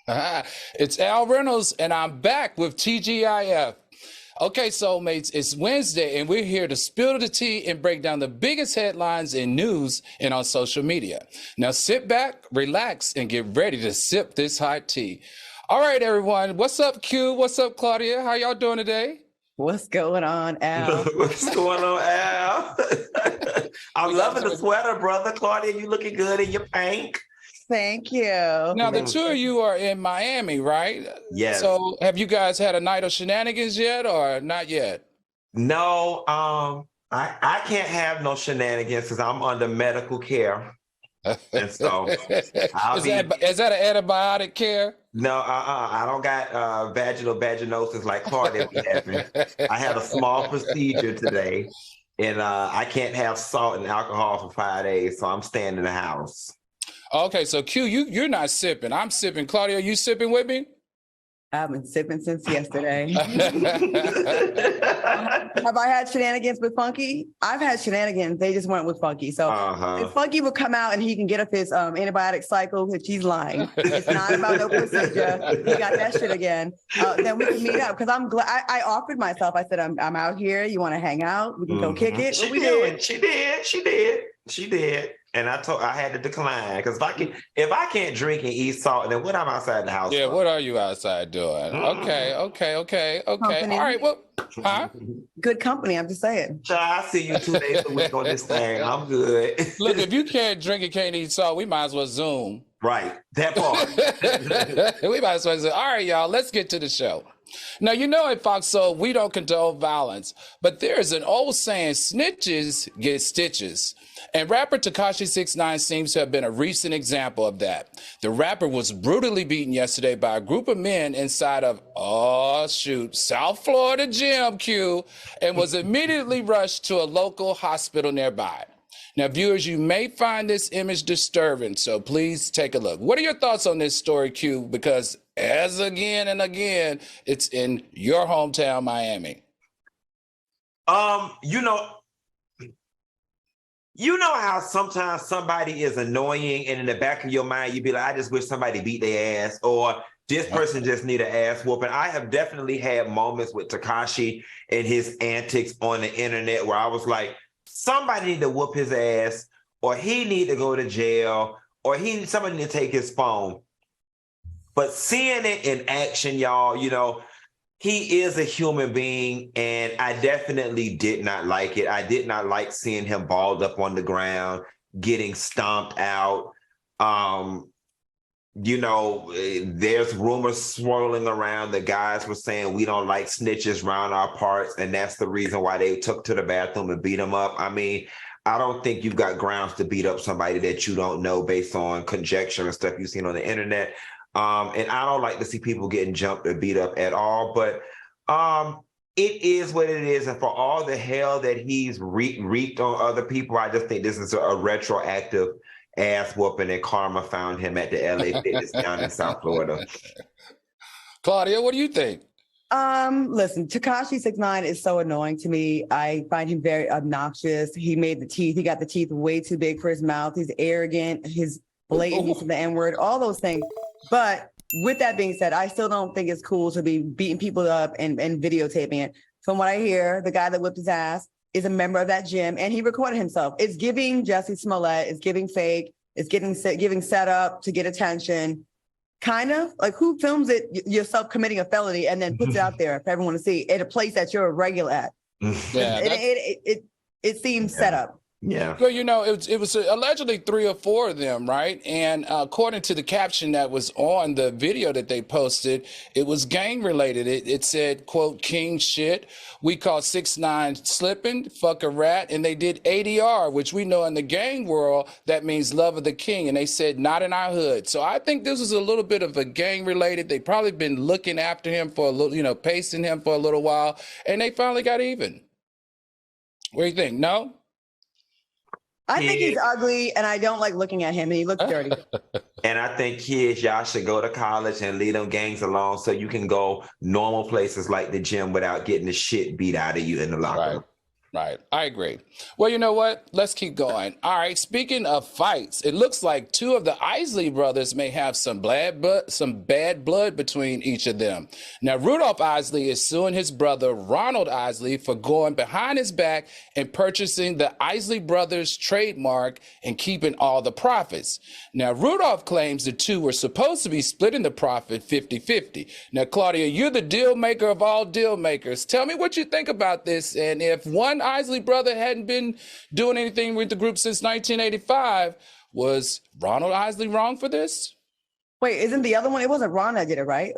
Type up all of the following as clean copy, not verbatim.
It's Al Reynolds, and I'm back with TGIF. Okay, soulmates, it's Wednesday, and we're here to spill the tea and break down the biggest headlines in news and on social media. Now sit back, relax, and get ready to sip this hot tea. All right, everyone. What's up, Q? What's up, Claudia? How y'all doing today? What's going on, Al? What's going on, Al? I'm loving the sweater, brother. Claudia, you looking good in your pink. Thank you. Now, the two of you are in Miami, right? Yes. So have you guys had a night of shenanigans yet or not yet? No, I can't have no shenanigans because I'm under medical care. And so is that an antibiotic care? No, I don't got vaginal vaginosis like Claudia be having. I had a small procedure today, and I can't have salt and alcohol for 5 days, so I'm staying in the house. Okay, so Q, you're not sipping. I'm sipping. Claudia, are you sipping with me? I've been sipping since yesterday. Have I had shenanigans with Funky? I've had shenanigans. They just weren't with Funky. So if Funky would come out and he can get up his antibiotic cycle, which he's lying. It's not about no procedure. He got that shit again. Then we can meet up because I'm glad. I offered myself. I said, I'm out here. You want to hang out? We can go kick it. What we doing? She did. And I had to decline because if I can't drink and eat salt, then what am I outside the house? Yeah, for? what are you outside doing? Okay. Company. All right, well, huh? Good company, I'm just saying. Child, I see you 2 days a week on this thing. I'm good. Look, if you can't drink and can't eat salt, we might as well Zoom. Right, that part. We might as well say, all right, y'all, let's get to the show. Now, you know at Foxx Soul, we don't condone violence, but there's an old saying, snitches get stitches. And rapper Tekashi 6ix9ine seems to have been a recent example of that. The rapper was brutally beaten yesterday by a group of men inside of, South Florida gym, Q, and was immediately rushed to a local hospital nearby. Now, viewers, you may find this image disturbing, so please take a look. What are your thoughts on this story, Q? Because as again and again, it's in your hometown, Miami. You know how sometimes somebody is annoying and in the back of your mind, you'd be like, I just wish somebody beat their ass, or this person just need an ass whooping. I have definitely had moments with Takashi and his antics on the internet where I was like, somebody need to whoop his ass, or he need to go to jail, or somebody need to take his phone. But seeing it in action, y'all, he is a human being, and I definitely did not like it. I did not like seeing him balled up on the ground, getting stomped out. There's rumors swirling around. The guys were saying we don't like snitches around our parts, and that's the reason why they took to the bathroom and beat him up. I mean, I don't think you've got grounds to beat up somebody that you don't know based on conjecture and stuff you've seen on the internet. And I don't like to see people getting jumped or beat up at all, but it is what it is. And for all the hell that he's wreaked on other people, I just think this is a retroactive ass whooping, and karma found him at the LA Fitness down in South Florida. Claudia, what do you think? Listen, Tekashi 6ix9ine is so annoying to me. I find him very obnoxious. He got the teeth way too big for his mouth. He's arrogant, his blatant use of the N-word, all those things. But with that being said, I still don't think it's cool to be beating people up and videotaping it. From what I hear, the guy that whipped his ass is a member of that gym, and he recorded himself. It's giving Jussie Smollett. It's giving fake. It's giving set up to get attention. Kind of like, who films it yourself committing a felony and then puts it out there for everyone to see at a place that you're a regular at? Yeah, it seems set up. Yeah. Well, it was allegedly 3 or 4 of them, right? And according to the caption that was on the video that they posted, it was gang related. It said, quote, "King shit. We call 6ix9ine slipping, fuck a rat." And they did ADR, which we know in the gang world, that means love of the king. And they said, not in our hood. So I think this was a little bit of a gang related. They probably been looking after him for a little, pacing him for a little while. And they finally got even. What do you think? No? I think he's ugly, and I don't like looking at him, and he looks dirty. And I think kids, y'all should go to college and leave them gangs alone so you can go normal places like the gym without getting the shit beat out of you in the locker room. Right. I agree. Well, you know what? Let's keep going. All right. Speaking of fights, it looks like two of the Isley brothers may have some bad blood between each of them. Now, Rudolph Isley is suing his brother, Ronald Isley, for going behind his back and purchasing the Isley brothers trademark and keeping all the profits. Now, Rudolph claims the two were supposed to be splitting the profit 50-50. Now, Claudia, you're the deal maker of all deal makers. Tell me what you think about this, and if one Isley brother hadn't been doing anything with the group since 1985, was Ronald Isley wrong for this? Wait, isn't the other one? It wasn't Ron that did it, right?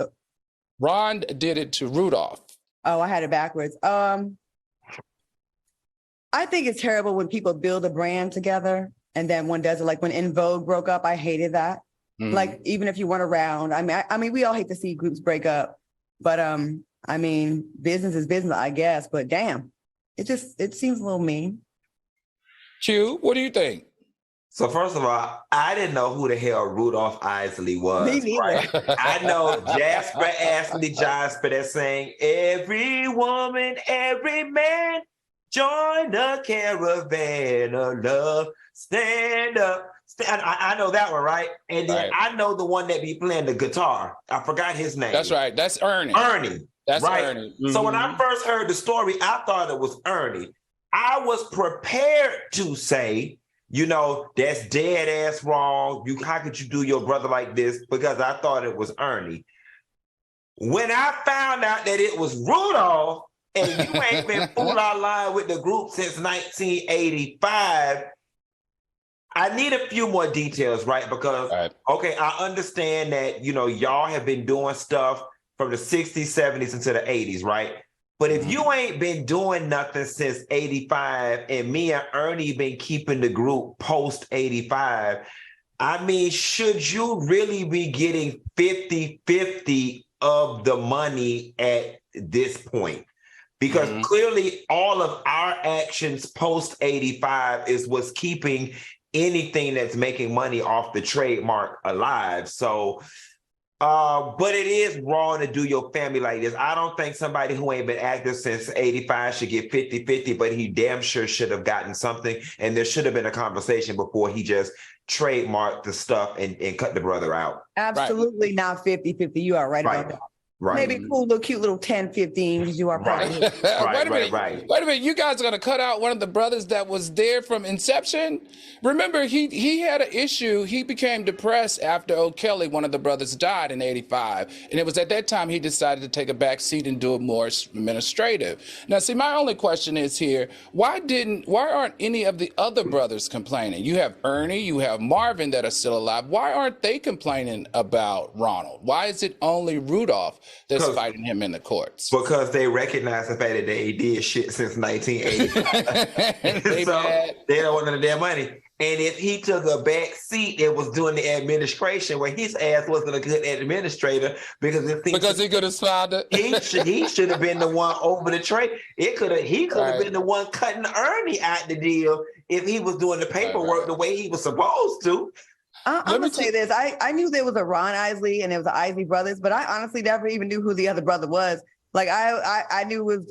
Ron did it to Rudolph. Oh, I had it backwards. I think it's terrible when people build a brand together and then one does it. Like when In Vogue broke up, I hated that. Like even if you weren't around, I mean, we all hate to see groups break up, but I mean, business is business, I guess. But damn. It seems a little mean. Q, what do you think? So first of all, I didn't know who the hell Rudolph Isley was. Me neither. Right? I know Jasper Ashley Jasper that sang "Every woman, every man, join the caravan of love, stand up." I know that one, right? And then I know the one that be playing the guitar. I forgot his name. That's right. That's Ernie. Ernie. That's right. Ernie. So when I first heard the story, I thought it was Ernie. I was prepared to say, you know, that's dead ass wrong. How could you do your brother like this? Because I thought it was Ernie. When I found out that it was Rudolph, and you ain't been fooling our line with the group since 1985, I need a few more details, right? Because, okay, I understand that, you know, y'all have been doing stuff from the 60s, 70s into the 80s, right? But if you ain't been doing nothing since 85 and me and Ernie been keeping the group post 85, I mean, should you really be getting 50-50 of the money at this point? Because clearly all of our actions post 85 is what's keeping anything that's making money off the trademark alive. So, but it is wrong to do your family like this. I don't think somebody who ain't been active since 85 should get 50-50, but he damn sure should have gotten something. And there should have been a conversation before he just trademarked the stuff and cut the brother out. Absolutely not 50-50. You are right about that. Right. Maybe cool, little cute little 10-15 because you are probably Wait a minute. You guys are going to cut out one of the brothers that was there from inception? Remember, he had an issue. He became depressed after O'Kelly, one of the brothers, died in 85. And it was at that time he decided to take a back seat and do it more administrative. Now, see, my only question is here, why aren't any of the other brothers complaining? You have Ernie, you have Marvin that are still alive. Why aren't they complaining about Ronald? Why is it only Rudolph that's fighting him in the courts? Because they recognize the fact that they did shit since 1985. They don't want none of their money. And if he took a back seat and was doing the administration, where his ass wasn't a good administrator because he could have signed it. he should have been the one over the trade. He could have been the one cutting Ernie out the deal if he was doing the paperwork the way he was supposed to. I'm going to say this. I knew there was a Ron Isley and there was the Isley brothers, but I honestly never even knew who the other brother was. Like I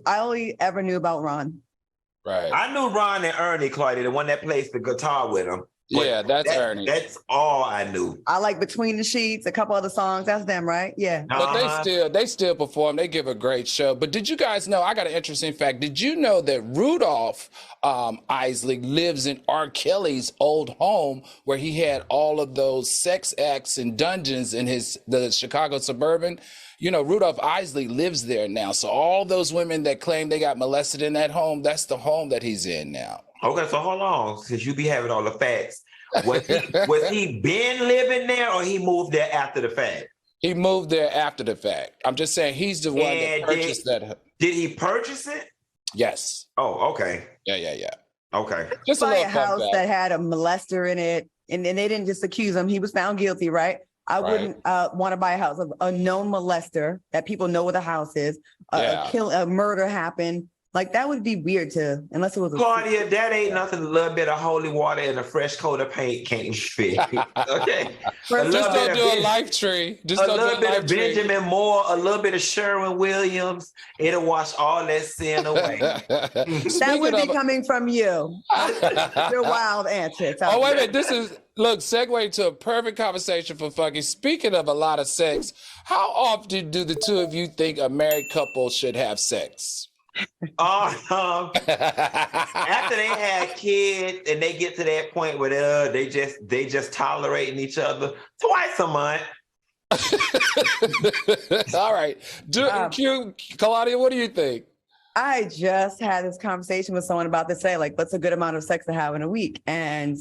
only ever knew about Ron. Right. I knew Ron and Ernie, Claudia, the one that plays the guitar with him. Yeah, that's Ernie. That's all I knew. I like Between the Sheets, a couple other songs. That's them, right? Yeah. But they still perform. They give a great show. But did you guys know, I got an interesting fact. Did you know that Rudolph Isley lives in R. Kelly's old home where he had all of those sex acts and dungeons in the Chicago suburban? You know, Rudolph Isley lives there now. So all those women that claim they got molested in that home, that's the home that he's in now. Okay, so hold on, since you be having all the facts. Was he been living there or he moved there after the fact? He moved there after the fact. I'm just saying he's the one that purchased that. Did he purchase it? Yes. Oh, okay. Yeah. Okay. Just a house that had a molester in it, and they didn't just accuse him. He was found guilty, right? I wouldn't want to buy a house of a known molester that people know where the house is. A murder happened. Like that would be weird to, unless it was Claudia, that ain't nothing. A little bit of holy water and a fresh coat of paint can't fix. Okay, Just don't do a life tree. Just a don't little do a bit life of tree. Benjamin Moore, a little bit of Sherwin Williams. It'll wash all that sin away. That would be coming from you. Your wild antics. Oh, wait a minute. This is, look, segue to a perfect conversation for fucking. Speaking of a lot of sex, how often do the two of you think a married couple should have sex? After they had kids and they get to that point where they just tolerating each other twice a month. All right. Claudia, what do you think? I just had this conversation with someone about to say, like, what's a good amount of sex to have in a week? And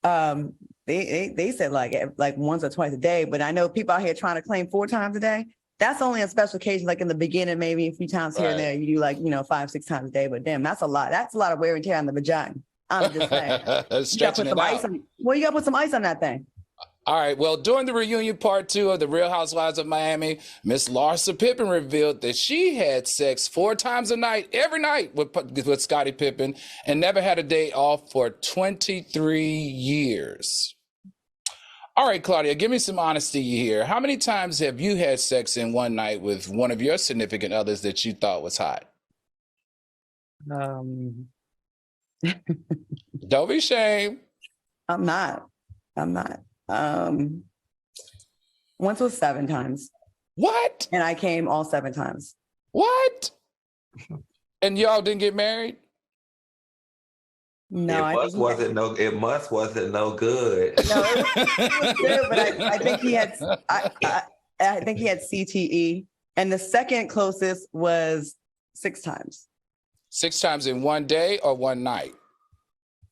they said like once or twice a day, but I know people out here trying to claim 4 times a day. That's only on special occasions, like in the beginning, maybe a few times here and there. You do like, 5-6 times a day, but damn, that's a lot. That's a lot of wear and tear on the vagina. I'm just saying. You gotta put some ice on that thing. All right. Well, during the reunion part 2 of The Real Housewives of Miami, Miss Larsa Pippen revealed that she had sex 4 times a night, every night with Scottie Pippen, and never had a day off for 23 years. All right, Claudia, give me some honesty here. How many times have you had sex in one night with one of your significant others that you thought was hot? Don't be ashamed. I'm not. Once was 7 times. What? And I came all 7 times. What? And y'all didn't get married? No, it wasn't no good. No, it was good, but I think he had. I think he had CTE, and the second closest was 6 times. 6 times in one day or one night?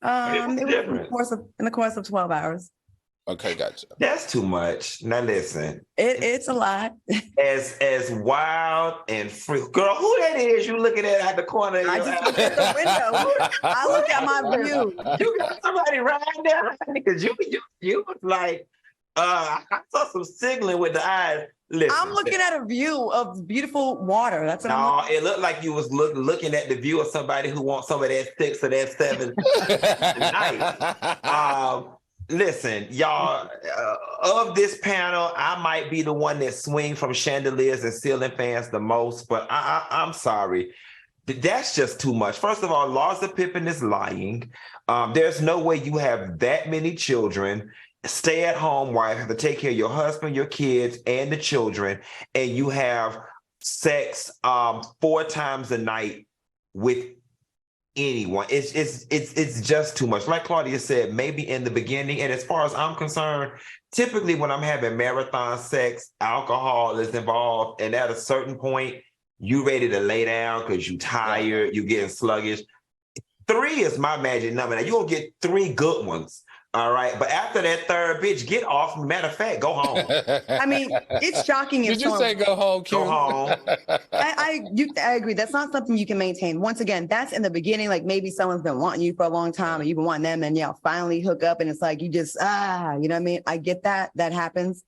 It was in the course of 12 hours. Okay, gotcha. That's too much. Now listen, it's a lot. As wild and free, girl. Who that is? You looking at the corner? Of I just look at the window. I look at my view. You got somebody right there because you was like, I saw some signaling with the eyes. Listen, I'm looking at a view of beautiful water. That's what I'm looking at. It looked like you was looking at the view of somebody who wants some of that 6 or that 7 tonight. Listen, y'all, of this panel, I might be the one that swing from chandeliers and ceiling fans the most, but I'm sorry. That's just too much. First of all, Larsa Pippen is lying. There's no way you have that many children, stay-at-home wife, have to take care of your husband, your kids, and the children, and you have sex 4 times a night with anyone. It's just too much. Like Claudia said, maybe in the beginning, and as far as I'm concerned, typically when I'm having marathon sex, alcohol is involved, and at a certain point, you ready to lay down because you tired, you getting sluggish. 3 is my magic number. Now, you'll get 3 good ones. All right. But after that 3rd, bitch, get off. Matter of fact, go home. I mean, it's shocking. Did you say go home, Q? Go home. I agree. That's not something you can maintain. Once again, that's in the beginning. Like maybe someone's been wanting you for a long time and you've been wanting them and finally hook up and it's like you just, you know what I mean? I get that. That happens.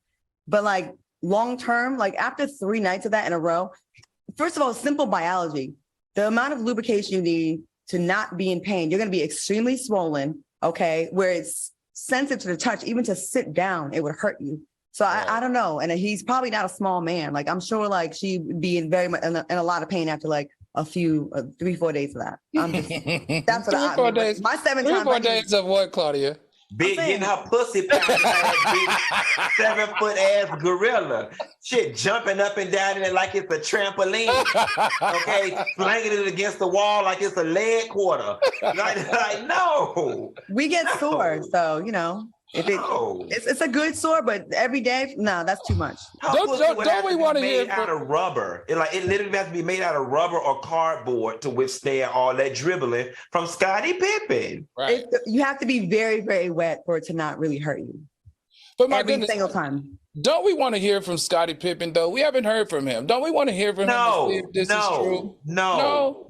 But like long term, like after 3 nights of that in a row, first of all, simple biology, the amount of lubrication you need to not be in pain, you're going to be extremely swollen, okay, where it's sensitive to the touch, even to sit down, it would hurt you. So I don't know. And he's probably not a small man. Like I'm sure like she'd be in very much in a lot of pain after like a few 3-4 days of that. That's what 4 days. My 7 times. 4 days of what, Claudia? Big getting her pussy pounded by that big 7-foot ass gorilla. Shit, jumping up and down in it like it's a trampoline. Okay, slanging it against the wall like it's a leg quarter. Like no. We get sore, so if it's a good sore, but every day, no, that's too much. Don't we want to hear out of rubber? It literally has to be made out of rubber or cardboard to withstand all that dribbling from Scottie Pippen. Right. You have to be very, very wet for it to not really hurt you. But every single time. Don't we want to hear from Scottie Pippen though? We haven't heard from him. Don't we want to hear from him to see if this is true? No.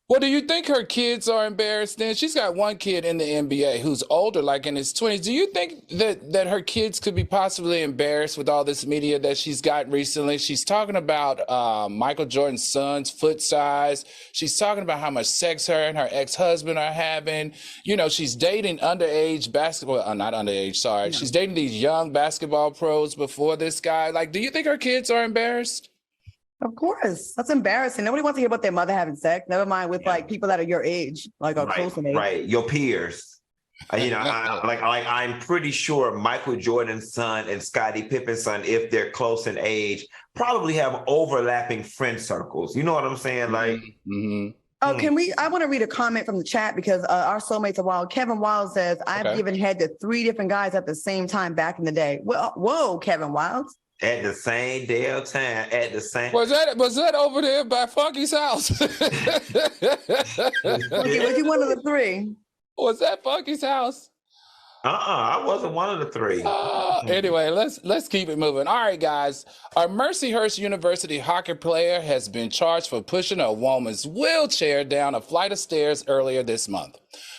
Well, do you think her kids are embarrassed then? She's got one kid in the NBA who's older, like in his 20s. Do you think that her kids could be possibly embarrassed with all this media that she's got recently? She's talking about Michael Jordan's son's foot size. She's talking about how much sex her and her ex-husband are having. You know, she's dating underage basketball, not underage, sorry. No. She's dating these young basketball pros before this guy. Like, do you think her kids are embarrassed? Of course. That's embarrassing. Nobody wants to hear about their mother having sex. Never mind with like people that are your age, like are close in age. Right, your peers. You know, I'm pretty sure Michael Jordan's son and Scottie Pippen's son, if they're close in age, probably have overlapping friend circles. You know what I'm saying? Like, Oh, I want to read a comment from the chat because our soulmates are wild. Kevin Wild says, I've given head to 3 different guys at the same time back in the day. Well, whoa, Kevin Wild. at the same damn time, at the same. Was that over there by Funky's house? Okay, was you one of the 3? Was that Funky's house? I wasn't one of the 3. Anyway, let's keep it moving. All right, guys. A Mercyhurst University hockey player has been charged for pushing a woman's wheelchair down a flight of stairs earlier this month.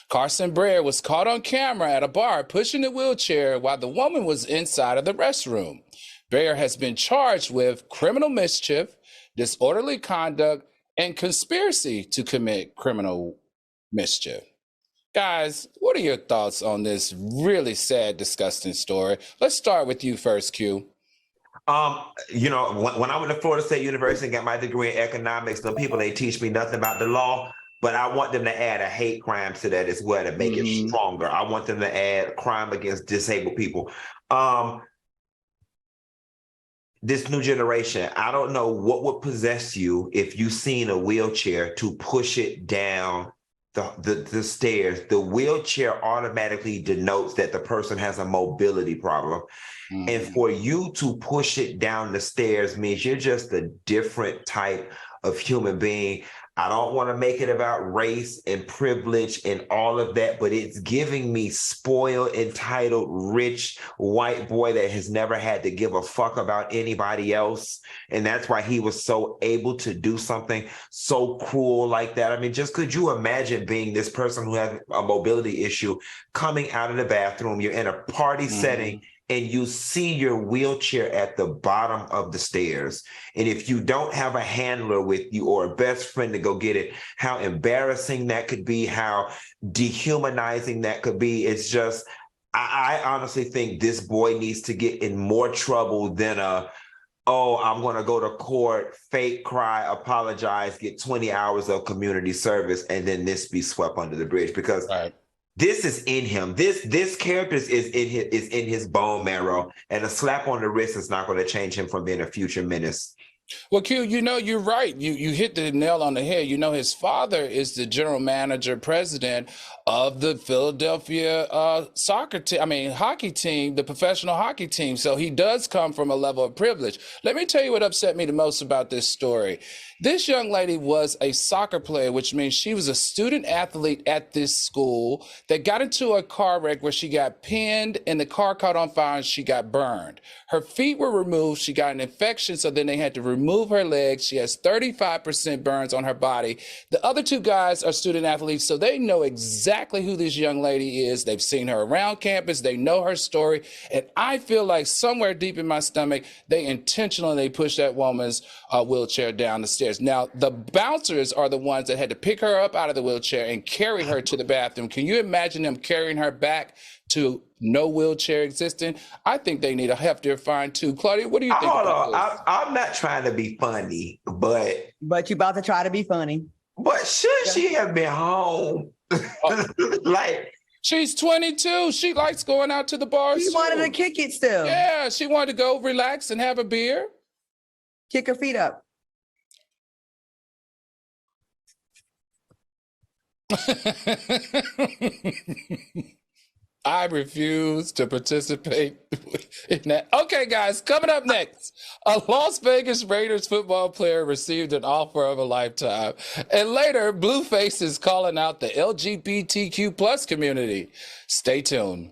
Carson Breer was caught on camera at a bar pushing the wheelchair while the woman was inside of the restroom. Breer has been charged with criminal mischief, disorderly conduct, and conspiracy to commit criminal mischief. Guys, what are your thoughts on this really sad, disgusting story? Let's start with you first, Q. You know, when I went to Florida State University and got my degree in economics, the people, they teach me nothing about the law, but I want them to add a hate crime to that as well to make it stronger. I want them to add crime against disabled people. This new generation, I don't know what would possess you if you seen a wheelchair to push it down the stairs. The wheelchair automatically denotes that the person has a mobility problem. And for you to push it down the stairs means you're just a different type of human being. I don't want to make it about race and privilege and all of that, but it's giving me spoiled, entitled, rich white boy that has never had to give a fuck about anybody else. And that's why he was so able to do something so cruel like that. I mean, just could you imagine being this person who has a mobility issue coming out of the bathroom, you're in a party setting, and you see your wheelchair at the bottom of the stairs. And if you don't have a handler with you or a best friend to go get it, how embarrassing that could be, how dehumanizing that could be. It's just, I honestly think this boy needs to get in more trouble than I'm going to go to court, fake cry, apologize, get 20 hours of community service, and then this be swept under the bridge because this is in him. This character is in his bone marrow, and a slap on the wrist is not going to change him from being a future menace. Well, Q, you know, you're right. You hit the nail on the head. You know, his father is the general manager, president of the Philadelphia hockey team, the professional hockey team. So he does come from a level of privilege. Let me tell you what upset me the most about this story. This young lady was a soccer player, which means she was a student athlete at this school that got into a car wreck where she got pinned and the car caught on fire and she got burned. Her feet were removed. She got an infection, so then they had to remove her legs. She has 35% burns on her body. The other 2 guys are student athletes, so they know exactly who this young lady is. They've seen her around campus. They know her story. And I feel like somewhere deep in my stomach, they intentionally pushed that woman's wheelchair down the stairs. Now, the bouncers are the ones that had to pick her up out of the wheelchair and carry her to the bathroom. Can you imagine them carrying her back to no wheelchair existing? I think they need a heftier fine too. Claudia, what do you think? Hold on. I'm not trying to be funny, but you about to try to be funny. But should she have been home? Like, she's 22. She likes going out to the bars. She wanted to kick it still. Yeah, she wanted to go relax and have a beer. Kick her feet up. I refuse to participate in that. Okay, guys, coming up next, a Las Vegas Raiders football player received an offer of a lifetime. And later, Blueface is calling out the LGBTQ plus community. Stay tuned.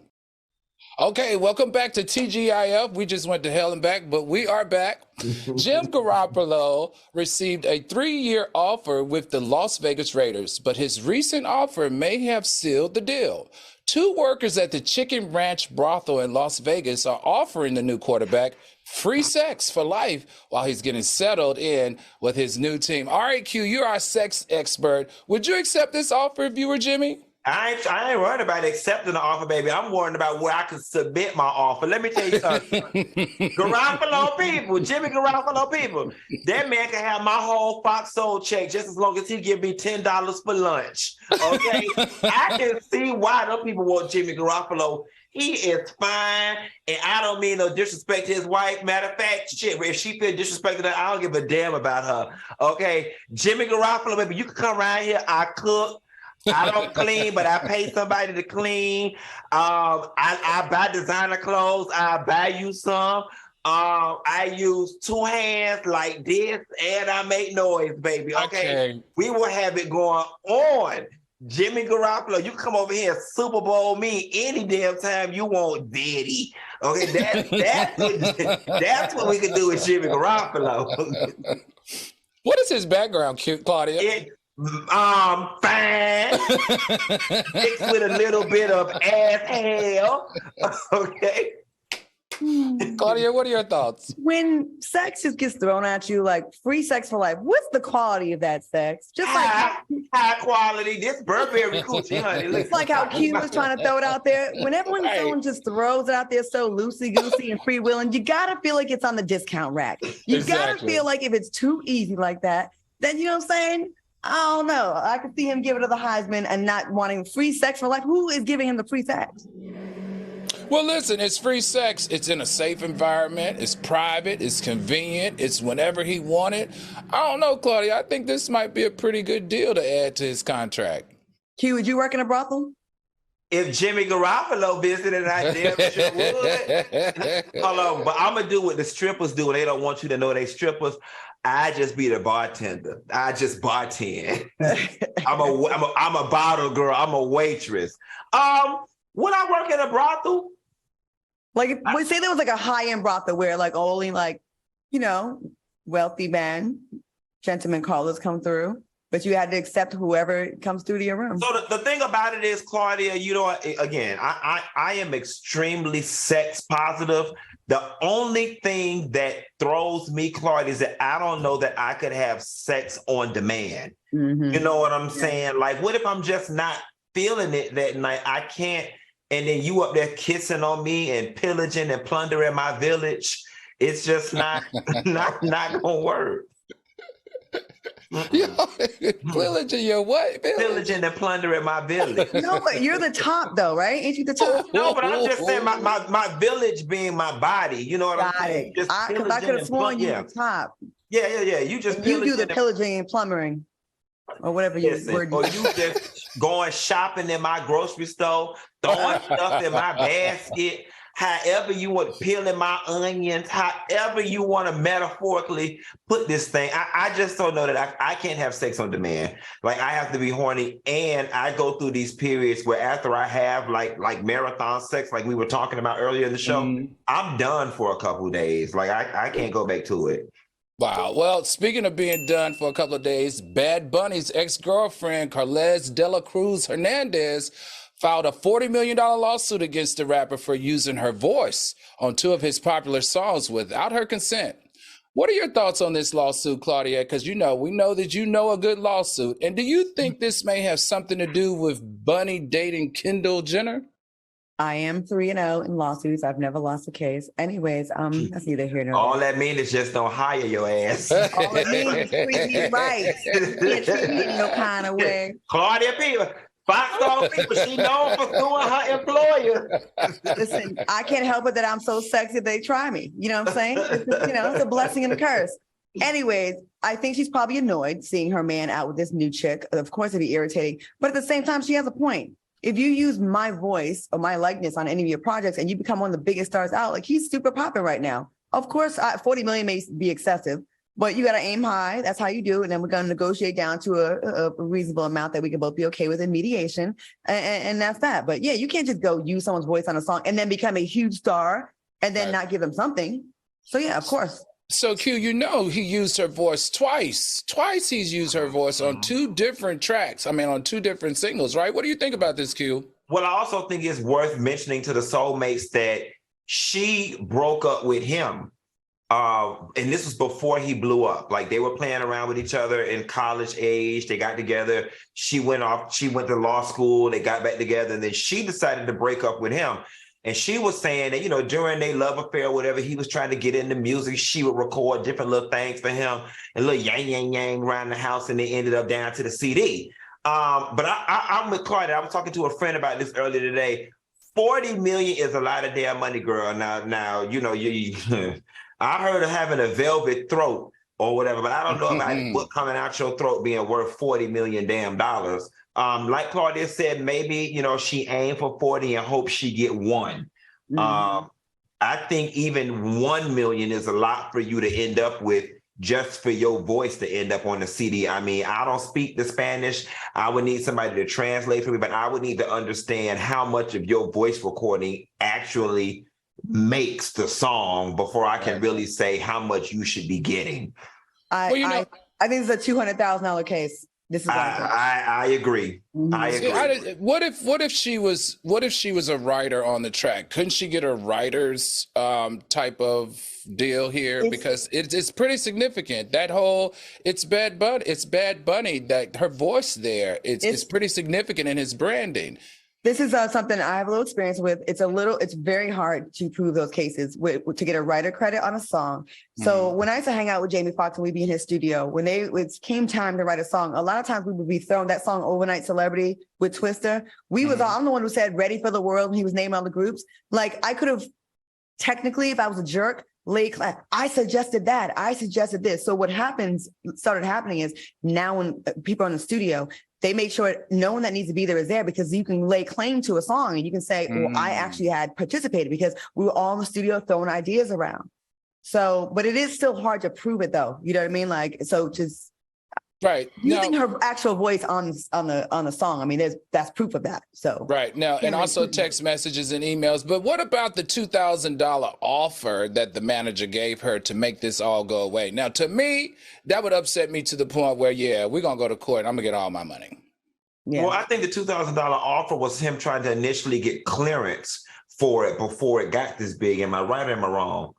Okay, welcome back to TGIF. We just went to hell and back, but we are back. Jim Garoppolo received a 3-year offer with the Las Vegas Raiders, but his recent offer may have sealed the deal. 2 workers at the Chicken Ranch brothel in Las Vegas are offering the new quarterback free sex for life while he's getting settled in with his new team. All right, Q, you're our sex expert. Would you accept this offer if you were Jimmy? I ain't worried about accepting the offer, baby. I'm worried about where I can submit my offer. Let me tell you something. Garoppolo people, Jimmy Garoppolo people, that man can have my whole Foxx Soul check just as long as he give me $10 for lunch. Okay? I can see why those people want Jimmy Garoppolo. He is fine, and I don't mean no disrespect to his wife. Matter of fact, shit, if she feel disrespected, I don't give a damn about her. Okay? Jimmy Garoppolo, baby, you can come around here. I cook. I don't clean, but I pay somebody to clean. I buy designer clothes. I buy you some. I use 2 hands like this, and I make noise, baby. Okay. We will have it going on. Jimmy Garoppolo, you can come over here and Super Bowl me any damn time you want, daddy. Okay, that's what we can do with Jimmy Garoppolo. What is his background, Claudia? Fine. Mixed with a little bit of ass hell. Okay. Claudia, what are your thoughts? When sex just gets thrown at you like free sex for life, what's the quality of that sex? Just high quality. This Burberry coochie, honey. It's like how Q was trying to throw it out there. Whenever someone just throws it out there so loosey-goosey and free-willing, you gotta feel like it's on the discount rack. You gotta feel like if it's too easy like that, then you know what I'm saying? I don't know. I could see him give it to the Heisman and not wanting free sex for life. Who is giving him the free sex? Well, listen, it's free sex. It's in a safe environment. It's private. It's convenient. It's whenever he wanted. I don't know, Claudia. I think this might be a pretty good deal to add to his contract. Q, would you work in a brothel? If Jimmy Garoppolo visited, I damn sure would. Hold on, but I'm going to do what the strippers do when they don't want you to know they strippers. I just be the bartender. I just bartend. I'm a bottle girl. I'm a waitress. Would I work in a brothel? Like, we say there was like a high-end brothel where like only like, you know, wealthy men, gentlemen callers come through, but you had to accept whoever comes through to your room. So the thing about it is, Claudia, you know, again, I am extremely sex positive. The only thing that throws me, Claudia, is that I don't know that I could have sex on demand. Mm-hmm. You know what I'm saying? Like, what if I'm just not feeling it that night? I can't. And then you up there kissing on me and pillaging and plundering my village. It's just not gonna work. Pillaging your what? Pillaging and plundering my village. No, but you're the top though, right? Ain't you the top? No, but I'm just saying my village being my body. You know what I'm saying? Because I could have sworn you were the top. Yeah. You do the pillaging and plundering. Or whatever you word. Or you just going shopping in my grocery store, throwing stuff in my basket, however you want, peeling my onions, however you want to metaphorically put this thing. I just don't know that I can't have sex on demand. Like, I have to be horny, and I go through these periods where after I have like marathon sex, like we were talking about earlier in the show, I'm done for a couple of days. Like, I can't go back to it. Wow. Well, speaking of being done for a couple of days, Bad Bunny's ex-girlfriend, Carles de la Cruz Hernandez, filed a $40 million lawsuit against the rapper for using her voice on 2 of his popular songs without her consent. What are your thoughts on this lawsuit, Claudia? Because, we know that you know a good lawsuit. And do you think this may have something to do with Bunny dating Kendall Jenner? I am 3-0 in lawsuits. I've never lost a case. Anyways, that's neither here nor there. All that means is just don't hire your ass. All it means is treat me right. Can't treat me in no kind of way. Claudia people, Foxx people, she known for suing her employer. Listen, I can't help it that I'm so sexy they try me. You know what I'm saying? It's a blessing and a curse. Anyways, I think she's probably annoyed seeing her man out with this new chick. Of course, it'd be irritating. But at the same time, she has a point. If you use my voice or my likeness on any of your projects and you become one of the biggest stars out, like he's super popping right now. Of course, 40 million may be excessive, But you got to aim high. That's how you do it. And then we're going to negotiate down to a reasonable amount that we can both be okay with in mediation. And that's that. But yeah, you can't just go use someone's voice on a song and then become a huge star and then not give them something. So yeah, of course. So Q, you know, he used her voice twice. Twice he's used her voice on 2 different tracks. I mean, on 2 different singles, right? What do you think about this, Q? Well, I also think it's worth mentioning to the soulmates that she broke up with him. And this was before he blew up. Like, they were playing around with each other in college age. They got together. She went to law school. They got back together. And then she decided to break up with him. And she was saying that, you know, during their love affair, whatever, he was trying to get into music. She would record different little things for him and little yang, yang, yang around the house. And they ended up down to the CD. But I'm with Claudia. I was talking to a friend about this earlier today. 40 million is a lot of damn money, girl. Now, you know, I heard of having a velvet throat or whatever, but I don't know about what coming out your throat being worth 40 million damn dollars. Like Claudia said, maybe, you know, she aimed for 40 and hope she get 1. I think even 1 million is a lot for you to end up with just for your voice to end up on the CD. I mean, I don't speak the Spanish. I would need somebody to translate for me, but I would need to understand how much of your voice recording actually makes the song before I can really say how much you should be getting. I think it's a $200,000 case. This is I agree. I agree. What if she was a writer on the track? Couldn't she get a writer's type of deal here? Because it's pretty significant. That whole it's Bad Bunny, that her voice there, it's pretty significant in his branding. This is something I have a little experience with. It's very hard to prove those cases to get a writer credit on a song. So when I used to hang out with Jamie Foxx and we'd be in his studio, when it came time to write a song, a lot of times we would be throwing that song Overnight Celebrity with Twister. I'm the one who said Ready for the World and he was naming all the groups. Like, I could have technically, if I was a jerk, I suggested that. I suggested this. So what started happening is now when people are in the studio, they make sure no one that needs to be there is there, because you can lay claim to a song and you can say, well, I actually had participated because we were all in the studio throwing ideas around. So, but it is still hard to prove it though. You know what I mean? Like, so just using her actual voice on the song. I mean, that's proof of that. So right now, and also text messages and emails. But what about the $2,000 offer that the manager gave her to make this all go away? Now, to me, that would upset me to the point where, we're gonna go to court. I'm gonna get all my money. Yeah. Well, I think the $2,000 offer was him trying to initially get clearance for it before it got this big. Am I right or am I wrong?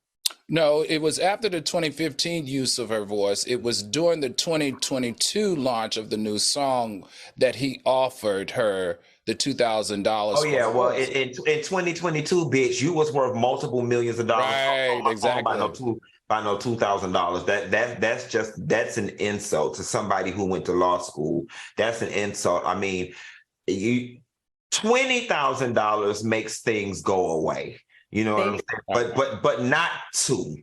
No, it was after the 2015 use of her voice. It was during the 2022 launch of the new song that he offered her the $2,000. Oh yeah, well, in 2022, bitch, you was worth multiple millions of dollars. Right, exactly. By no $2,000. That's an insult to somebody who went to law school. That's an insult. I mean, $20,000 makes things go away. You know what I'm saying? But not 2.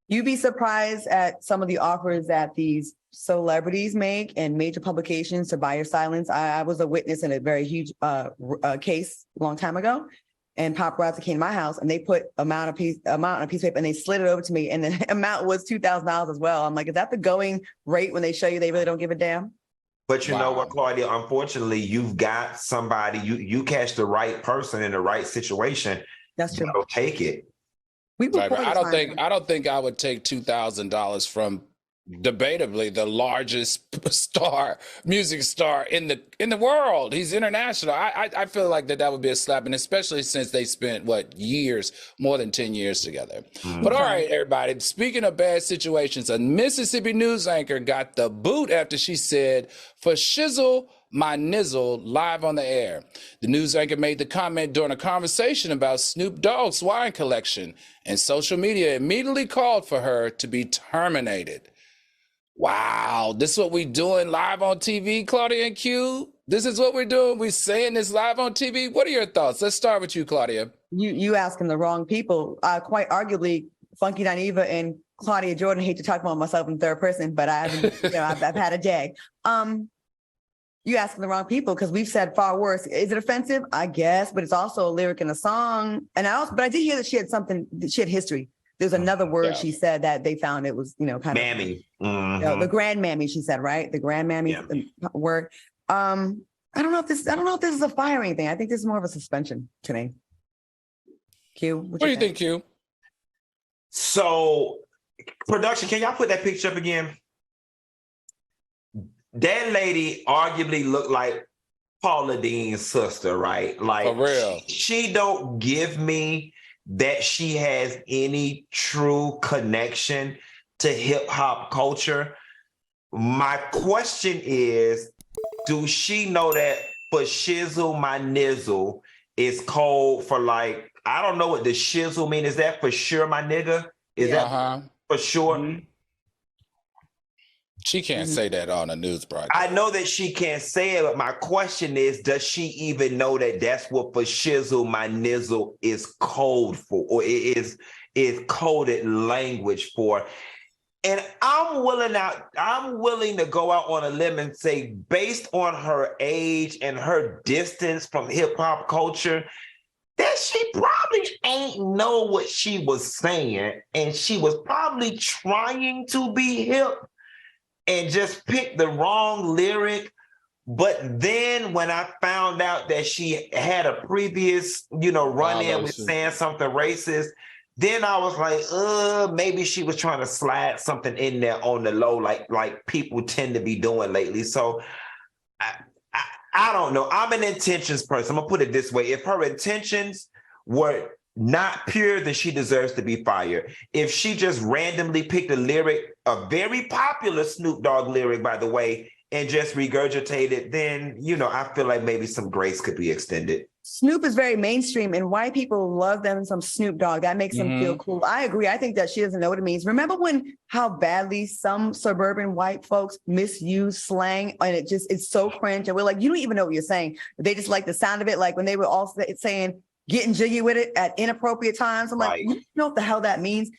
You'd be surprised at some of the offers that these celebrities make and major publications to buy your silence. I was a witness in a very huge case a long time ago, and paparazzi came to my house and they put amount of piece of paper and they slid it over to me, and the amount was $2,000 as well. I'm like, is that the going rate when they show you they really don't give a damn? But you know what, Claudia? Unfortunately, you've got somebody. You catch the right person in the right situation. That's true. Take it. I don't think I would take $2,000 from debatably the largest music star in the world. He's international. I feel like that would be a slap, and especially since they spent more than 10 years together. But all right, everybody, speaking of bad situations, a Mississippi news anchor got the boot after she said, "For shizzle my nizzle," live on the air. The news anchor made the comment during a conversation about Snoop Dogg's wine collection, and social media immediately called for her to be terminated. Wow, this is what we doing live on TV, Claudia and Q? This is what we're doing? We saying this live on TV? What are your thoughts? Let's start with you, Claudia. You asking the wrong people. Quite arguably, Funky Dineva and Claudia Jordan, hate to talk about myself in third person, but I've had a day. You asking the wrong people, because we've said far worse. Is it offensive? I guess, but it's also a lyric in a song. But I did hear that she had history. There's another word Yeah. she said that they found it was, kind of Mammy. the grandmammy, she said, right? The grandmammy word. I don't know if this is a firing thing. I think this is more of a suspension to me. Q, What do you think, Q? So, production, can y'all put that picture up again? That lady arguably looked like Paula Dean's sister, right? Like, For real. She don't give me that she has any true connection to hip hop culture. My question is, do she know that for shizzle my nizzle is code for, like, I don't know what the shizzle mean. Is that for sure, my nigga? Is that for sure? Mm-hmm. She can't say that on a news broadcast. I know that she can't say it, but my question is, does she even know that that's what for shizzle my nizzle is code for, or it is coded language for? And I'm willing to go out on a limb and say, based on her age and her distance from hip hop culture, that she probably ain't know what she was saying, and she was probably trying to be hip and just picked the wrong lyric. But then when I found out that she had a previous, run-in with saying something racist, then I was like, maybe she was trying to slide something in there on the low, like people tend to be doing lately. So I don't know. I'm an intentions person. I'm gonna put it this way. If her intentions were not pure, then she deserves to be fired. If she just randomly picked a lyric, a very popular Snoop Dogg lyric, by the way, and just regurgitated, then, I feel like maybe some grace could be extended. Snoop is very mainstream, and white people love them some Snoop Dogg. That makes them feel cool. I agree. I think that she doesn't know what it means. Remember how badly some suburban white folks misuse slang, and it's so cringe, and we're like, you don't even know what you're saying. They just like the sound of it, like when they were all saying getting jiggy with it at inappropriate times. I'm like, you know what the hell that means?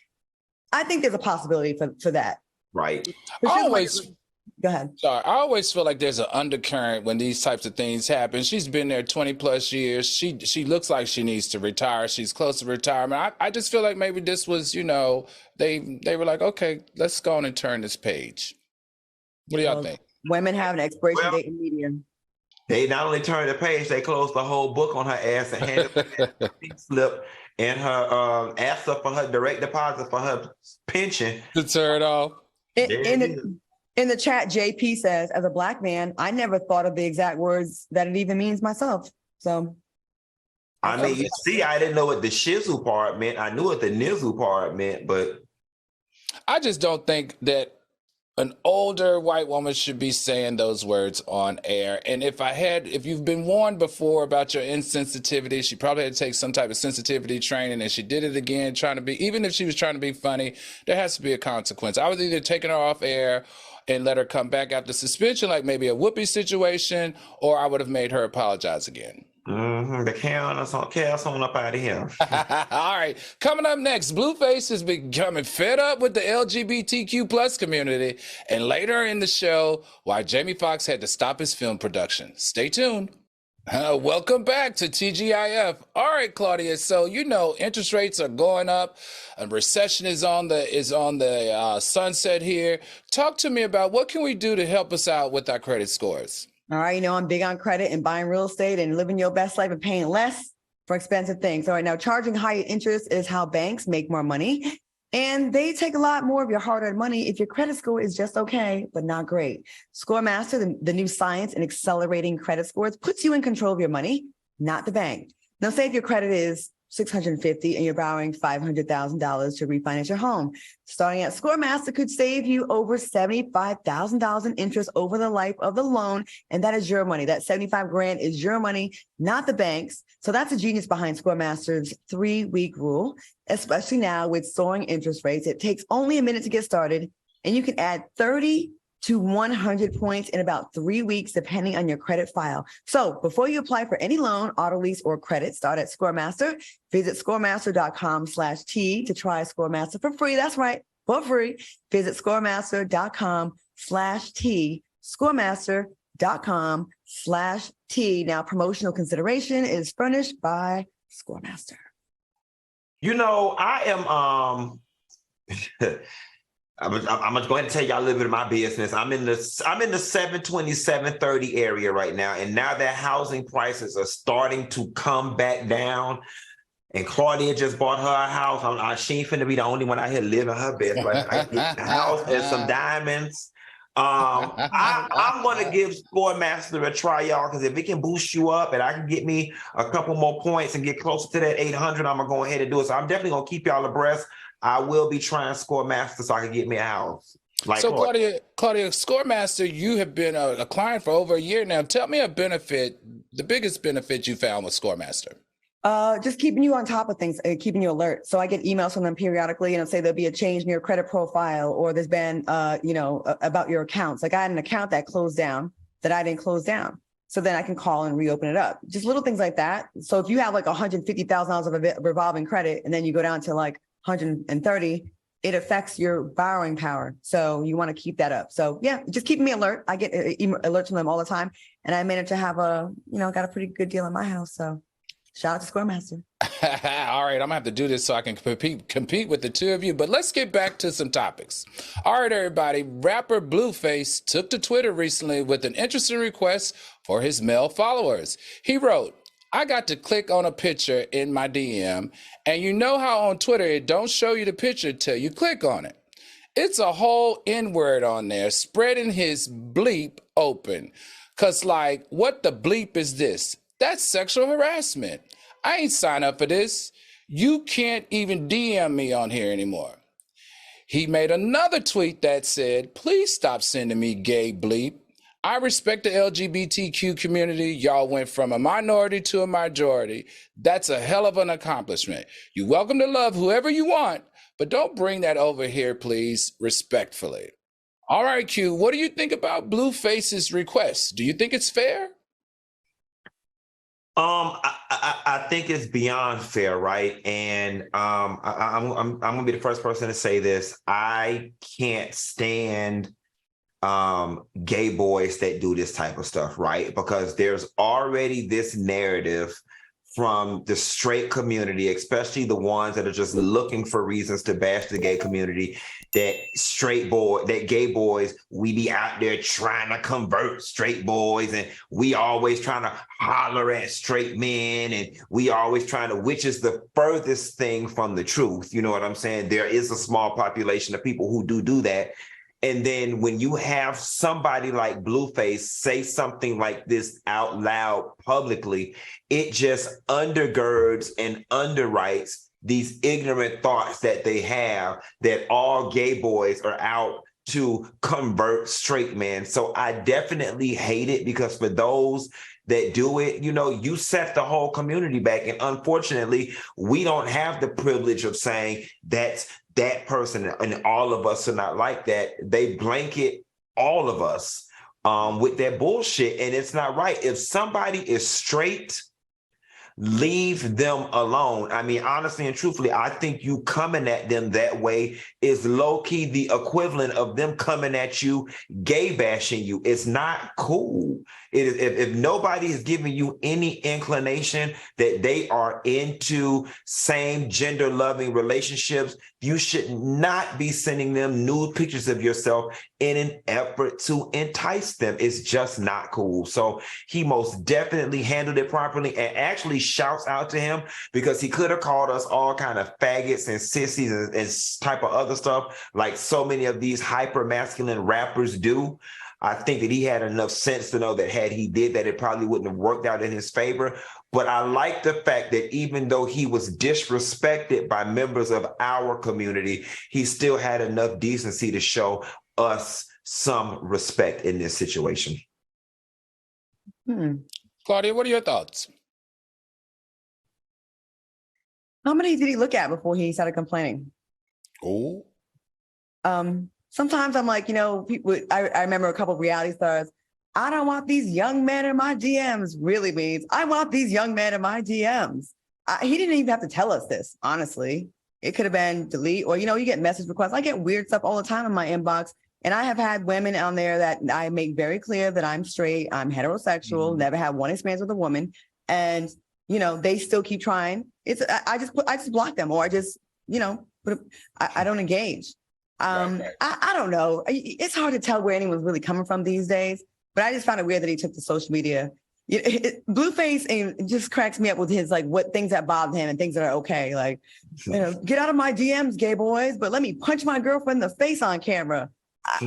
I think there's a possibility for that. Right. Go ahead. Sorry, I always feel like there's an undercurrent when these types of things happen. She's been there 20 plus years. She looks like she needs to retire. She's close to retirement. I just feel like maybe this was, they were like, okay, let's go on and turn this page. What do y'all think? Women have an expiration date in media. They not only turned the page, they closed the whole book on her ass and handed her a pink slip and her asked her for her direct deposit for her pension. To turn it off. In the chat, JP says, as a Black man, I never thought of the exact words that it even means myself. So, I mean, you see, I didn't know what the shizzle part meant. I knew what the nizzle part meant, but I just don't think that an older white woman should be saying those words on air. And if you've been warned before about your insensitivity, she probably had to take some type of sensitivity training, and she did it again, even if she was trying to be funny, there has to be a consequence. I was either taking her off air and let her come back after suspension, like maybe a Whoopi situation, or I would have made her apologize again. The chaos on up out of here. All right. Coming up next, Blueface is becoming fed up with the LGBTQ plus community. And later in the show, why Jamie Foxx had to stop his film production. Stay tuned. Welcome back to TGIF. All right, Claudia. So, interest rates are going up. A recession is on the sunset here. Talk to me about what can we do to help us out with our credit scores? All right, I'm big on credit and buying real estate and living your best life and paying less for expensive things. All right, now charging higher interest is how banks make more money, and they take a lot more of your hard-earned money if your credit score is just okay, but not great. ScoreMaster, the new science in accelerating credit scores, puts you in control of your money, not the bank. Now, say if your credit is $650 and you're borrowing $500,000 to refinance your home. Starting at ScoreMaster could save you over $75,000 in interest over the life of the loan, and that is your money. That $75,000 is your money, not the bank's. So that's the genius behind ScoreMaster's 3-week rule, especially now with soaring interest rates. It takes only a minute to get started, and you can add 30 to 100 points in about 3 weeks, depending on your credit file. So before you apply for any loan, auto lease, or credit, start at ScoreMaster. Visit scoremaster.com/T to try ScoreMaster for free. That's right, for free. Visit scoremaster.com/T, scoremaster.com/T. Now, promotional consideration is furnished by ScoreMaster. I am I'm gonna go ahead and tell y'all a little bit of my business. I'm in the 720, 730 area right now, and now that housing prices are starting to come back down. And Claudia just bought her a house. She ain't finna be the only one out here living her best life. I get a house and some diamonds. I'm gonna give Scoremaster a try, y'all, because if it can boost you up and I can get me a couple more points and get closer to that 800, I'm gonna go ahead and do it. So I'm definitely gonna keep y'all abreast. I will be trying Scoremaster so I can get me a house. Like so Claudia, Scoremaster, you have been a client for over a year now. Tell me the biggest benefit you found with Scoremaster. Just keeping you on top of things, keeping you alert. So I get emails from them periodically and say there'll be a change in your credit profile, or there's been, about your accounts. Like I had an account that closed down that I didn't close down. So then I can call and reopen it up. Just little things like that. So if you have like $150,000 of revolving credit and then you go down to like 130, it affects your borrowing power. So you want to keep that up. So yeah, just keeping me alert. I get alerts from them all the time. And I managed to have got a pretty good deal in my house. So shout out to Scoremaster. All right, I'm gonna have to do this so I can compete with the two of you. But let's get back to some topics. All right, everybody. Rapper Blueface took to Twitter recently with an interesting request for his male followers. He wrote, "I got to click on a picture in my DM, and you know how on Twitter it don't show you the picture till you click on it. It's a whole N-word on there, spreading his bleep open. Cause like, what the bleep is this? That's sexual harassment. I ain't signed up for this. You can't even DM me on here anymore." He made another tweet that said, "Please stop sending me gay bleep. I respect the LGBTQ community. Y'all went from a minority to a majority. That's a hell of an accomplishment. You're welcome to love whoever you want, but don't bring that over here, please, respectfully." All right, Q, what do you think about Blueface's request? Do you think it's fair? I think it's beyond fair, right? And I'm gonna be the first person to say this. I can't stand gay boys that do this type of stuff, right? Because there's already this narrative from the straight community, especially the ones that are just looking for reasons to bash the gay community, that gay boys, we be out there trying to convert straight boys, and we always trying to holler at straight men, and we always trying to, which is the furthest thing from the truth. You know what I'm saying? There is a small population of people who do that. And then when you have somebody like Blueface say something like this out loud publicly, it just undergirds and underwrites these ignorant thoughts that they have that all gay boys are out to convert straight men. So I definitely hate it, because for those that do it, you set the whole community back. And unfortunately, we don't have the privilege of saying that's that person, and all of us are not like that. They blanket all of us with their bullshit, and it's not right. If somebody is straight, leave them alone. I mean, honestly and truthfully, I think you coming at them that way is low-key the equivalent of them coming at you, gay bashing you. It's not cool. It is, if nobody is giving you any inclination that they are into same gender loving relationships, you should not be sending them nude pictures of yourself in an effort to entice them. It's just not cool. So he most definitely handled it properly, and actually shouts out to him, because he could have called us all kind of faggots and sissies and type of other stuff like so many of these hyper masculine rappers do. I think that he had enough sense to know that had he did that, it probably wouldn't have worked out in his favor. But I like the fact that even though he was disrespected by members of our community, he still had enough decency to show us some respect in this situation. Claudia, what are your thoughts? How many did he look at before he started complaining? Oh. Sometimes I'm like, people. I remember a couple of reality stars. I don't want these young men in my DMs. Really means I want these young men in my DMs. He didn't even have to tell us this. Honestly, it could have been delete, or you get message requests. I get weird stuff all the time in my inbox, and I have had women on there that I make very clear that I'm straight, I'm heterosexual, never had one experience with a woman, and they still keep trying. I just block them, or I just but I don't engage. Right. I don't know. It's hard to tell where anyone's really coming from these days, but I just found it weird that he took to social media. Blueface and just cracks me up with his, like, what things that bother him and things that are okay. Like, get out of my DMs, gay boys, but let me punch my girlfriend in the face on camera.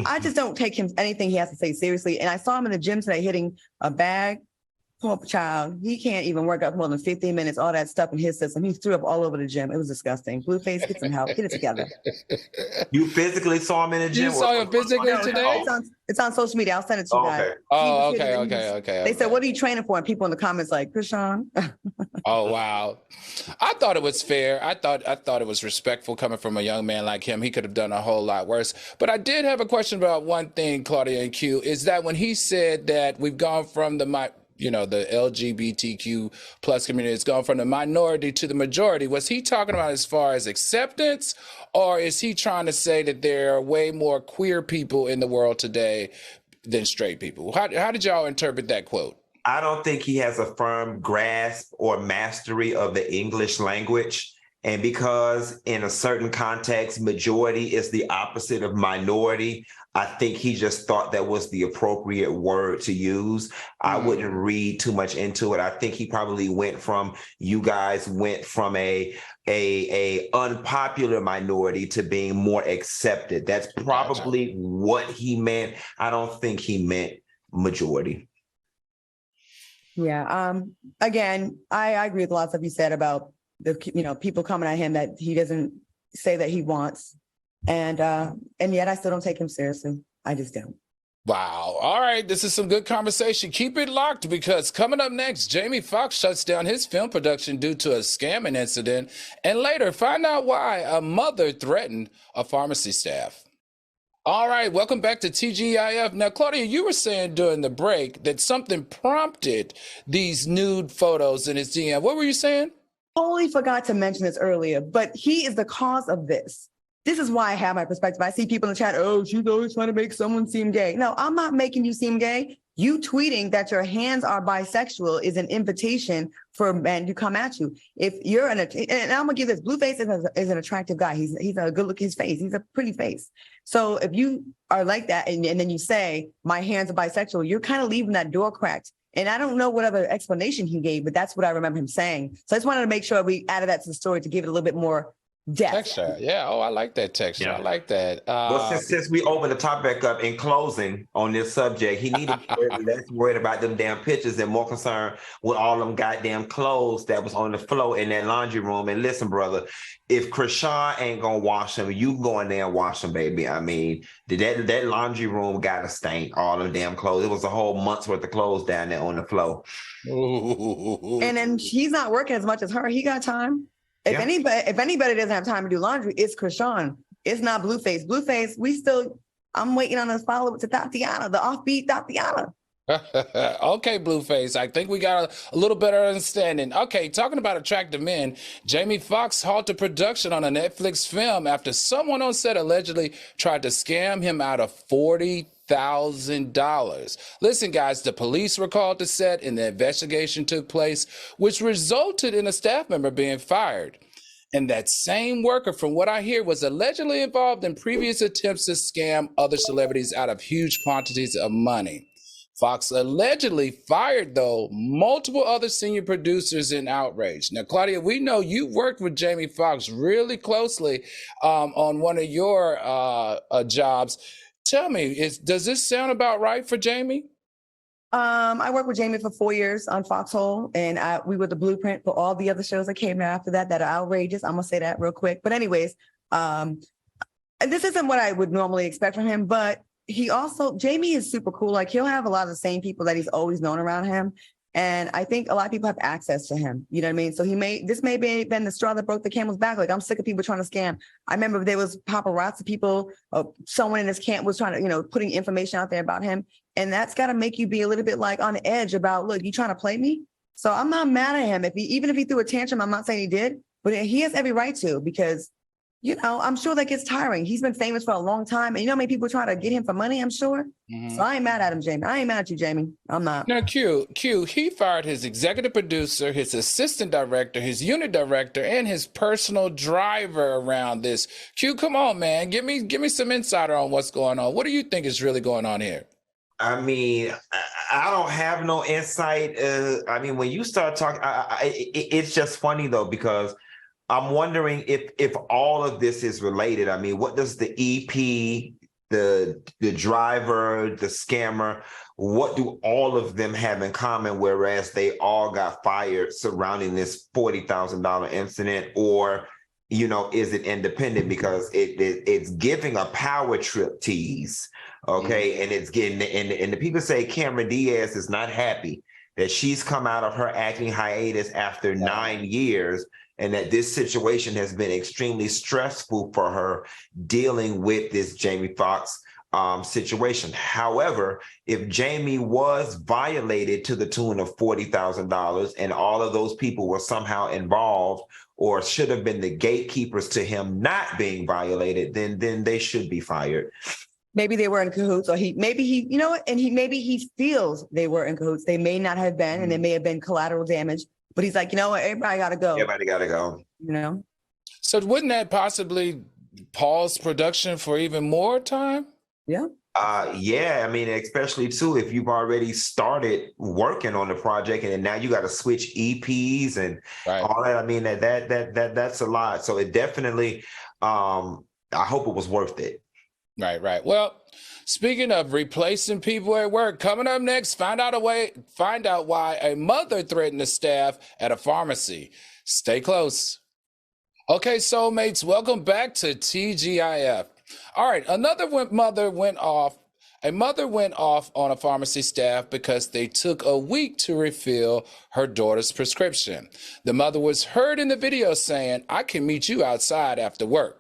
I just don't take anything he has to say seriously. And I saw him in the gym today hitting a bag. Poor child. He can't even work out for more than 15 minutes, all that stuff in his system. He threw up all over the gym. It was disgusting. Blueface, get some help. Get it together. You physically saw him in the gym? You saw him physically today? It's on social media. I'll send it to you guys. Okay. Oh, okay. They said, what are you training for? And people in the comments like, Krishan. Oh, wow. I thought it was fair. I thought it was respectful coming from a young man like him. He could have done a whole lot worse. But I did have a question about one thing, Claudia and Q, is that when he said that we've gone from the LGBTQ plus community, it's gone from the minority to the majority. Was he talking about as far as acceptance, or is he trying to say that there are way more queer people in the world today than straight people? How did y'all interpret that quote? I don't think he has a firm grasp or mastery of the English language. And because in a certain context, majority is the opposite of minority, I think he just thought that was the appropriate word to use. I wouldn't read too much into it. I think he probably you guys went from a unpopular minority to being more accepted. That's probably what he meant. I don't think he meant majority. Yeah. Again, I agree with a lot of stuff you said about the people coming at him that he doesn't say that he wants, and yet I still don't take him seriously. I just don't. Wow. All right, this is some good conversation. Keep it locked, because coming up next, Jamie Foxx shuts down his film production due to a scamming incident, and later find out why a mother threatened a pharmacy staff. All right, welcome back to TGIF. Now, Claudia, you were saying during the break that something prompted these nude photos in his DM. What were you saying? Totally forgot to mention this earlier, but he is the cause of this. This is why I have my perspective. I see people in the chat, oh, she's always trying to make someone seem gay. No, I'm not making you seem gay. You tweeting that your hands are bisexual is an invitation for men to come at you. If you're and I'm gonna give this, Blueface is an attractive guy. He's a good look, his face. He's a pretty face. So if you are like that and then you say, my hands are bisexual, you're kind of leaving that door cracked. And I don't know what other explanation he gave, but that's what I remember him saying. So I just wanted to make sure we added that to the story to give it a little bit more depth. Texture. Yeah. Oh, I like that texture. Yeah. I like that. Well, since we opened the topic up in closing on this subject, he needed to be less worried about them damn pictures and more concerned with all them goddamn clothes that was on the floor in that laundry room. And listen, brother, if Krishan ain't gonna wash them, you go in there and wash them, baby. I mean, that laundry room got a stain, all them damn clothes. It was a whole month's worth of clothes down there on the floor. Ooh. And then he's not working as much as her. He got time. If anybody doesn't have time to do laundry, it's Krishan. It's not Blueface. Blueface, I'm waiting on a follow-up to Tatiana, the offbeat Tatiana. Okay, Blueface, I think we got a little better understanding. Okay, talking about attractive men, Jamie Foxx halted production on a Netflix film after someone on set allegedly tried to scam him out of $40,000. Listen, guys, the police were called to set and the investigation took place, which resulted in a staff member being fired. And that same worker, from what I hear, was allegedly involved in previous attempts to scam other celebrities out of huge quantities of money. Foxx allegedly fired, though, multiple other senior producers in outrage. Now, Claudia, we know you worked with Jamie Foxx really closely on one of your jobs. Tell me, does this sound about right for Jamie? I worked with Jamie for 4 years on Foxhole, and we were the blueprint for all the other shows that came after that are outrageous. I'm gonna say that real quick. But anyways, this isn't what I would normally expect from him, but Jamie is super cool. Like, he'll have a lot of the same people that he's always known around him. And I think a lot of people have access to him. You know what I mean? So this may have been the straw that broke the camel's back. Like, I'm sick of people trying to scam. I remember there was paparazzi people, someone in his camp was trying to, putting information out there about him. And that's got to make you be a little bit like on the edge about, look, you trying to play me? So I'm not mad at him. Even if he threw a tantrum, I'm not saying he did, but he has every right to, because You know, I'm sure that gets tiring. He's been famous for a long time. And you know how many people try to get him for money, I'm sure? So I ain't mad at him, Jamie. I ain't mad at you, Jamie. I'm not. Now, Q, he fired his executive producer, his assistant director, his unit director, and his personal driver around this. Q, come on, man. Give me some insider on what's going on. What do you think is really going on here? I mean, I don't have no insight. I mean, when you start talking, it's just funny though, because I'm wondering if all of this is related. I mean, what does the EP, the driver, the scammer, what do all of them have in common? Whereas they all got fired surrounding this $40,000 incident, or is it independent? Because it's giving a power trip tease, okay, and it's getting and the people say Cameron Diaz is not happy that she's come out of her acting hiatus after 9 years. And that this situation has been extremely stressful for her dealing with this Jamie Foxx situation. However, if Jamie was violated to the tune of $40,000 and all of those people were somehow involved or should have been the gatekeepers to him not being violated, then they should be fired. Maybe they were in cahoots, or maybe he feels they were in cahoots. They may not have been, and there may have been collateral damage. But he's like, you know what? Everybody got to go. Everybody got to go. You know? So wouldn't that possibly pause production for even more time? Yeah. Yeah. I mean, especially too, if you've already started working on the project and then now you got to switch EPs and all that. I mean, that's a lot. So it definitely, I hope it was worth it. Right. Well, speaking of replacing people at work, coming up next, find out why a mother threatened the staff at a pharmacy. Stay close. Okay, soulmates, welcome back to TGIF. All right, a mother went off on a pharmacy staff because they took a week to refill her daughter's prescription. The mother was heard in the video saying, "I can meet you outside after work."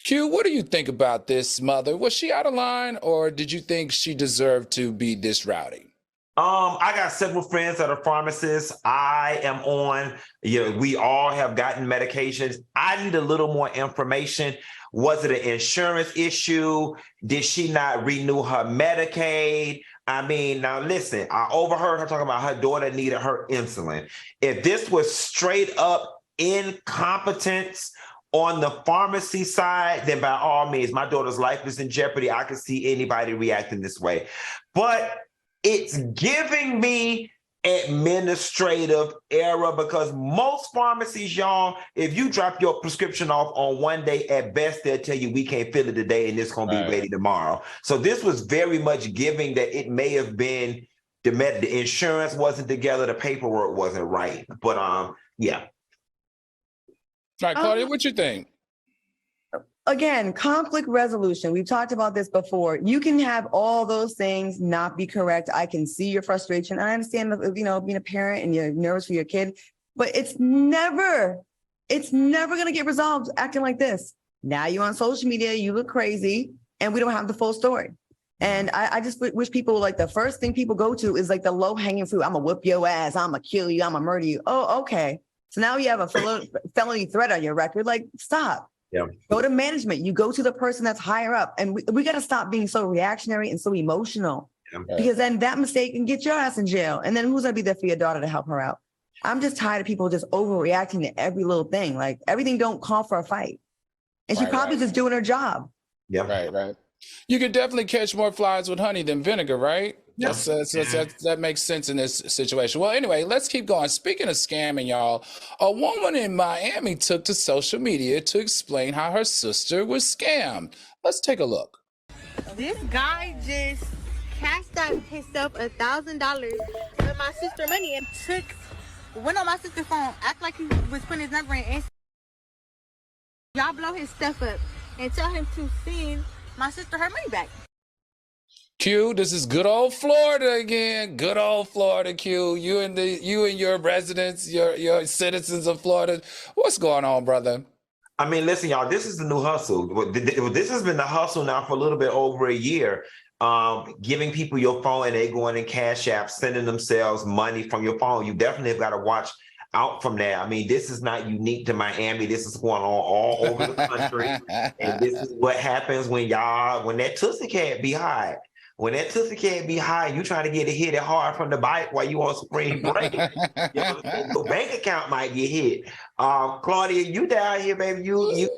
Q, what do you think about this mother? Was she out of line, or did you think she deserved to be this rowdy? I got several friends that are pharmacists. I am on, we all have gotten medications. I need a little more information. Was it an insurance issue? Did she not renew her Medicaid? I mean, now listen, I overheard her talking about her daughter needed her insulin. If this was straight up incompetence on the pharmacy side, then by all means, my daughter's life is in jeopardy. I can see anybody reacting this way. But it's giving me administrative error, because most pharmacies, y'all, if you drop your prescription off on one day, at best, they'll tell you we can't fill it today and it's going to be ready tomorrow. So this was very much giving that it may have been the insurance wasn't together, the paperwork wasn't right. But yeah. All right, Claudia, what you think? Again, conflict resolution. We've talked about this before. You can have all those things not be correct. I can see your frustration. I understand, being a parent and you're nervous for your kid, but it's never going to get resolved acting like this. Now you're on social media, you look crazy, and we don't have the full story. And I just wish people, like, the first thing people go to is like the low hanging fruit. I'm going to whip your ass. I'm going to kill you. I'm going to murder you. Oh, okay. So now you have a felony threat on your record. Like, stop. Yeah. Go to management. You go to the person that's higher up. And we got to stop being so reactionary and so emotional. Yeah. Because then that mistake can get your ass in jail. And then who's going to be there for your daughter to help her out? I'm just tired of people just overreacting to every little thing. Like, everything don't call for a fight. And she probably just doing her job. Yeah. Right. You can definitely catch more flies with honey than vinegar, right? Yes. That makes sense in this situation. Well, anyway, let's keep going. Speaking of scamming, y'all, a woman in Miami took to social media to explain how her sister was scammed. Let's take a look. This guy just cashed out himself $1,000 with my sister's money and went on my sister's phone, act like he was putting his number in. And y'all blow his stuff up and tell him to send my sister her money back. Q, this is good old Florida again. Good old Florida, Q. You and your residents, your citizens of Florida. What's going on, brother? I mean, listen, y'all, this is the new hustle. This has been the hustle now for a little bit over a year. Giving people your phone and they going in Cash App, sending themselves money from your phone. You definitely have got to watch out from that. I mean, this is not unique to Miami. This is going on all over the country. And this is what happens when that Tootsie Cat be high. When that Tootsie Cat be high, you trying to get it hit it hard from the bike while you on spring break. Your bank account might get hit. Claudia, you down here, baby. You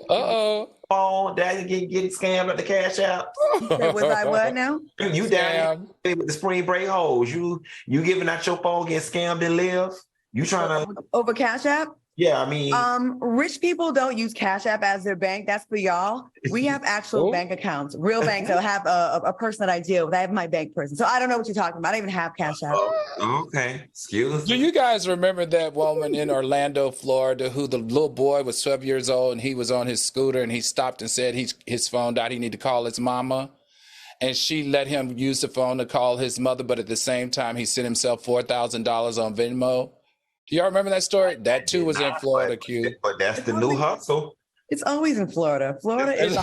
phone down here getting scammed at the cash out. Was I what now? You down here with the spring break holes. You giving out your phone, get scammed and live. You trying to over Cash App? Yeah, I mean, rich people don't use Cash App as their bank. That's for y'all. We have actual bank accounts, real banks. I'll have a person that I deal with. I have my bank person, so I don't know what you're talking about. I don't even have Cash App. Okay, excuse Do me. you guys remember that woman in Orlando, Florida, who the little boy was 12 years old and he was on his scooter and he stopped and said his phone died. He needed to call his mama. And she let him use the phone to call his mother, but at the same time, he sent himself $4,000 on Venmo. Do y'all remember that story? That too was in Florida, Q. But that's the new hustle. It's always in Florida. Florida is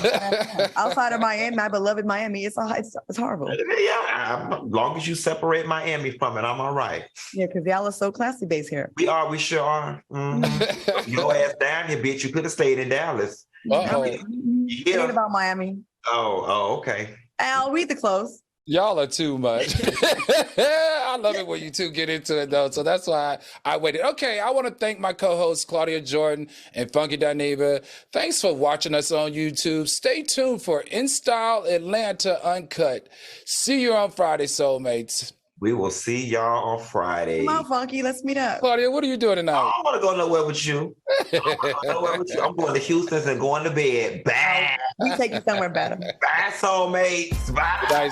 outside of Miami, my beloved Miami. It's horrible. Yeah, as long as you separate Miami from it, I'm all right. Yeah, because y'all are so classy based here. We sure are. Your ass down here, bitch. You could have stayed in Dallas. Forget about Miami. Oh, okay. I'll read the close. Y'all are too much. I love it when you two get into it, though. So that's why I waited. Okay, I want to thank my co-hosts, Claudia Jordan and Funky Dineva. Thanks for watching us on YouTube. Stay tuned for In Style Atlanta Uncut. See you on Friday, soulmates. We will see y'all on Friday. Come on, Funky. Let's meet up. Claudia, what are you doing tonight? I don't want to go nowhere with you. I'm going to Houston and going to bed. Bye. We take you somewhere better. Bye, soulmates. Bye. Bye,